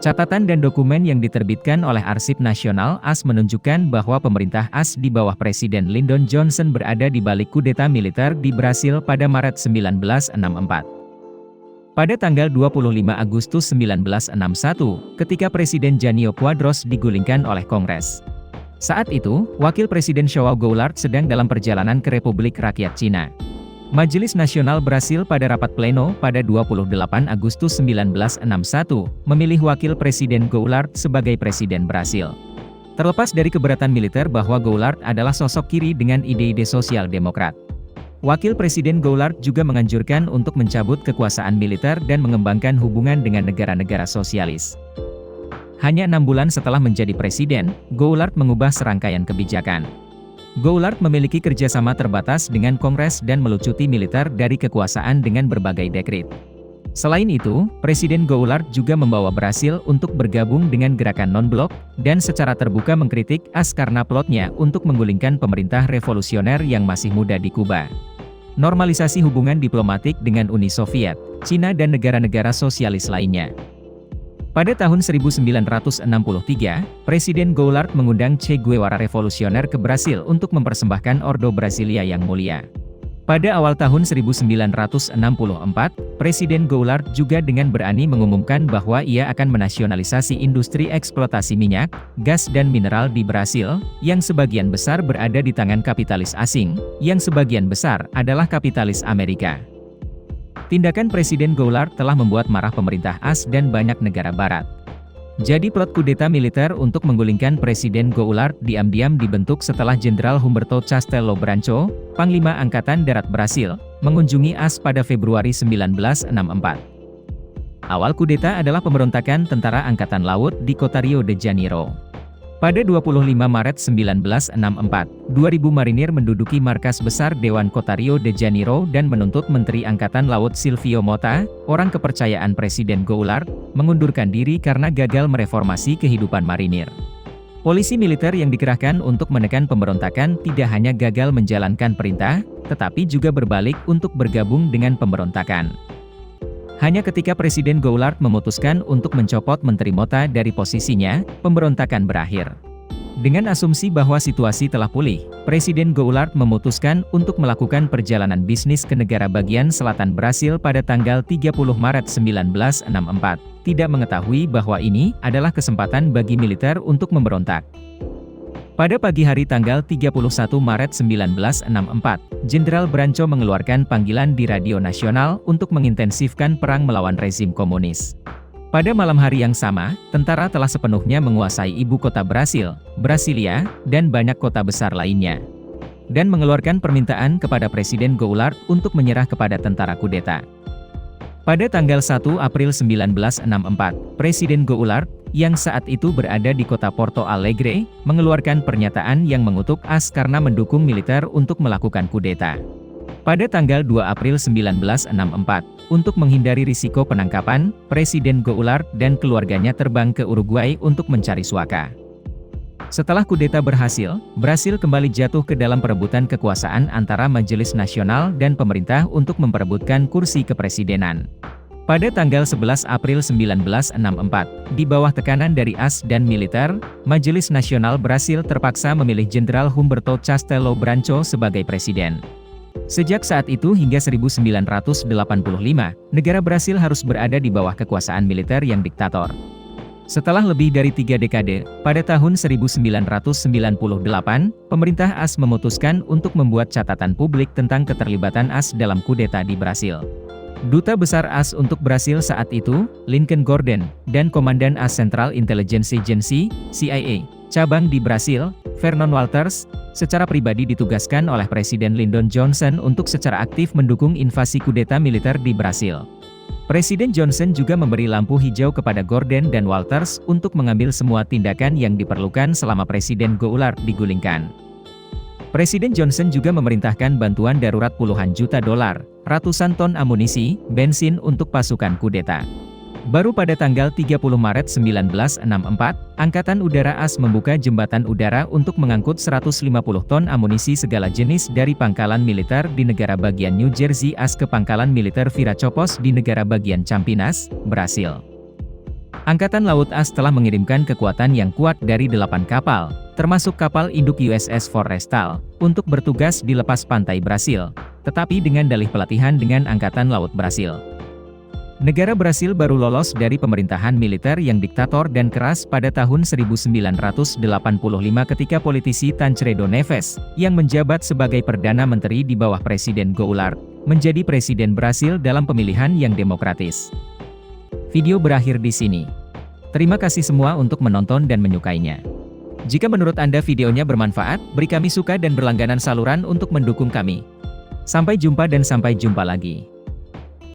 Catatan dan dokumen yang diterbitkan oleh Arsip Nasional AS menunjukkan bahwa pemerintah AS di bawah Presiden Lyndon Johnson berada di balik kudeta militer di Brasil pada Maret 1964. Pada tanggal 25 Agustus 1961, ketika Presiden Jânio Quadros digulingkan oleh Kongres. Saat itu, Wakil Presiden João Goulart sedang dalam perjalanan ke Republik Rakyat Cina. Majelis Nasional Brasil pada rapat pleno pada 28 Agustus 1961, memilih Wakil Presiden Goulart sebagai Presiden Brasil. Terlepas dari keberatan militer bahwa Goulart adalah sosok kiri dengan ide-ide sosial demokrat. Wakil Presiden Goulart juga menganjurkan untuk mencabut kekuasaan militer dan mengembangkan hubungan dengan negara-negara sosialis. Hanya 6 bulan setelah menjadi presiden, Goulart mengubah serangkaian kebijakan. Goulart memiliki kerjasama terbatas dengan Kongres dan melucuti militer dari kekuasaan dengan berbagai dekret. Selain itu, Presiden Goulart juga membawa Brasil untuk bergabung dengan gerakan non-blok, dan secara terbuka mengkritik AS karena plotnya untuk menggulingkan pemerintah revolusioner yang masih muda di Kuba. Normalisasi hubungan diplomatik dengan Uni Soviet, Cina dan negara-negara sosialis lainnya. Pada tahun 1963, Presiden Goulart mengundang Che Guevara revolusioner ke Brasil untuk mempersembahkan Ordo Brasilia yang mulia. Pada awal tahun 1964, Presiden Goulart juga dengan berani mengumumkan bahwa ia akan menasionalisasi industri eksploitasi minyak, gas dan mineral di Brasil, yang sebagian besar berada di tangan kapitalis asing, yang sebagian besar adalah kapitalis Amerika. Tindakan Presiden Goulart telah membuat marah pemerintah AS dan banyak negara barat. Jadi plot kudeta militer untuk menggulingkan Presiden Goulart diam-diam dibentuk setelah Jenderal Humberto Castelo Branco, Panglima Angkatan Darat Brasil, mengunjungi AS pada Februari 1964. Awal kudeta adalah pemberontakan tentara Angkatan Laut di kota Rio de Janeiro. Pada 25 Maret 1964, 2000 marinir menduduki markas besar Dewan Kota Rio de Janeiro dan menuntut Menteri Angkatan Laut Silvio Mota, orang kepercayaan Presiden Goulart, mengundurkan diri karena gagal mereformasi kehidupan marinir. Polisi militer yang dikerahkan untuk menekan pemberontakan tidak hanya gagal menjalankan perintah, tetapi juga berbalik untuk bergabung dengan pemberontakan. Hanya ketika Presiden Goulart memutuskan untuk mencopot Menteri Mota dari posisinya, pemberontakan berakhir. Dengan asumsi bahwa situasi telah pulih, Presiden Goulart memutuskan untuk melakukan perjalanan bisnis ke negara bagian selatan Brasil pada tanggal 30 Maret 1964, tidak mengetahui bahwa ini adalah kesempatan bagi militer untuk memberontak. Pada pagi hari tanggal 31 Maret 1964, Jenderal Branco mengeluarkan panggilan di radio nasional untuk mengintensifkan perang melawan rezim komunis. Pada malam hari yang sama, tentara telah sepenuhnya menguasai ibu kota Brasil, Brasilia, dan banyak kota besar lainnya. Dan mengeluarkan permintaan kepada Presiden Goulart untuk menyerah kepada tentara kudeta. Pada tanggal 1 April 1964, Presiden Goulart, yang saat itu berada di kota Porto Alegre, mengeluarkan pernyataan yang mengutuk AS karena mendukung militer untuk melakukan kudeta. Pada tanggal 2 April 1964, untuk menghindari risiko penangkapan, Presiden Goulart dan keluarganya terbang ke Uruguay untuk mencari suaka. Setelah kudeta berhasil, Brasil kembali jatuh ke dalam perebutan kekuasaan antara Majelis Nasional dan pemerintah untuk memperebutkan kursi kepresidenan. Pada tanggal 11 April 1964, di bawah tekanan dari AS dan militer, Majelis Nasional Brasil terpaksa memilih Jenderal Humberto Castelo Branco sebagai presiden. Sejak saat itu hingga 1985, negara Brasil harus berada di bawah kekuasaan militer yang diktator. Setelah lebih dari 3 dekade, pada tahun 1998, pemerintah AS memutuskan untuk membuat catatan publik tentang keterlibatan AS dalam kudeta di Brasil. Duta Besar AS untuk Brasil saat itu, Lincoln Gordon, dan Komandan AS Central Intelligence Agency, CIA, cabang di Brasil, Vernon Walters, secara pribadi ditugaskan oleh Presiden Lyndon Johnson untuk secara aktif mendukung invasi kudeta militer di Brasil. Presiden Johnson juga memberi lampu hijau kepada Gordon dan Walters untuk mengambil semua tindakan yang diperlukan selama Presiden Goulart digulingkan. Presiden Johnson juga memerintahkan bantuan darurat puluhan juta dolar, ratusan ton amunisi, bensin untuk pasukan kudeta. Baru pada tanggal 30 Maret 1964, Angkatan Udara AS membuka jembatan udara untuk mengangkut 150 ton amunisi segala jenis dari pangkalan militer di negara bagian New Jersey AS ke pangkalan militer Viracopos di negara bagian Campinas, Brasil. Angkatan Laut AS telah mengirimkan kekuatan yang kuat dari 8 kapal, termasuk kapal induk USS Forrestal, untuk bertugas di lepas pantai Brasil, tetapi dengan dalih pelatihan dengan Angkatan Laut Brasil. Negara Brasil baru lolos dari pemerintahan militer yang diktator dan keras pada tahun 1985 ketika politisi Tancredo Neves, yang menjabat sebagai Perdana Menteri di bawah Presiden Goulart, menjadi Presiden Brasil dalam pemilihan yang demokratis. Video berakhir di sini. Terima kasih semua untuk menonton dan menyukainya. Jika menurut Anda videonya bermanfaat, beri kami suka dan berlangganan saluran untuk mendukung kami. Sampai jumpa dan sampai jumpa lagi.